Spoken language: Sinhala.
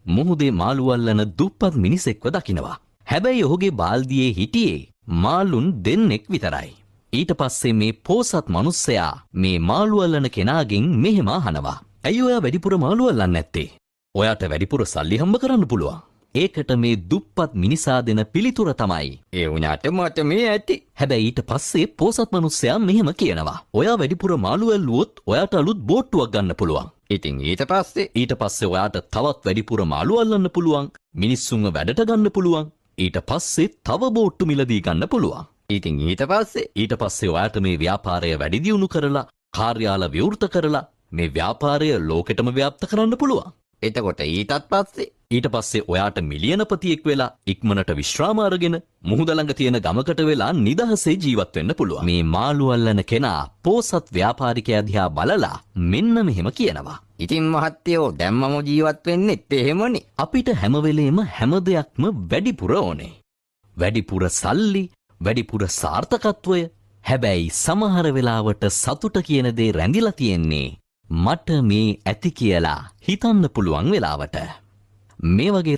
මුහුදේ මාළු අල්ලන දුප්පත් මිනිසෙක්ව දකිනවා. හැබැයි ඔහුගේ බාල්දියේ හිටියේ මාළුන් දෙන්නෙක් විතරයි. ඊට පස්සේ මේ පෝසත් මිනිස්සයා මේ මාළු අල්ලන කෙනාගෙන් මෙහෙම අහනවා. ඇයි ඔයා වැඩිපුර මාළු අල්ලන්නේ නැත්තේ? ඔයාට වැඩිපුර සල්ලි හම්බ කරන්න පුළුවන්. ඒකට මේ දුප්පත් මිනිසා දෙන පිළිතුර තමයි ඒ වුණාට මට මේ ඇති. හැබැයි ඊට පස්සේ පෝසත් මිනිස්සයා මෙහෙම කියනවා. ඔයා වැඩිපුර මාළු ඇල්ලුවොත් ඔයාට අලුත් බෝට්ටුවක් ගන්න පුළුවන්. ඉතින් ඊට පස්සේ ඔයාට තවත් වැඩිපුර මාළු අල්ලන්න පුළුවන්. මිනිස්සුන්ව වැඩට ගන්න පුළුවන්. ඊට පස්සේ තව බෝට්ටු මිලදී ගන්න පුළුවන්. ඉතින් ඊට පස්සේ ඔයාට මේ ව්‍යාපාරය වැඩි දියුණු කරලා කාර්යාල විවෘත කරලා මේ ව්‍යාපාරය ලෝකෙටම ව්‍යාප්ත කරන්න පුළුවන්. එතකොට ඊට පස්සේ ඔයාට මිලියනපතියෙක් වෙලා ඉක්මනට විශ්‍රාම අරගෙන මුහුද ළඟ තියෙන ගමකට වෙලා නිදහසේ ජීවත් වෙන්න පුළුවන්. මේ මාළු අල්ලන කෙනා පෝසත් ව්‍යාපාරිකයා දිහා බලලා මෙන්න මෙහෙම කියනවා. ඉතින් මහත්තයෝ දැම්මම ජීවත් වෙන්නෙත් එහෙමනේ. අපිට හැම වෙලේම හැම දෙයක්ම වැඩිපුර ඕනේ. වැඩිපුර සල්ලි, වැඩිපුර සාර්ථකත්වය. හැබැයි සමහර වෙලාවට සතුට කියන දේ රැඳිලා තියෙන්නේ මට මේ ඇති කියලා හිතන්න පුළුවන් වෙලාවට. මේ වගේ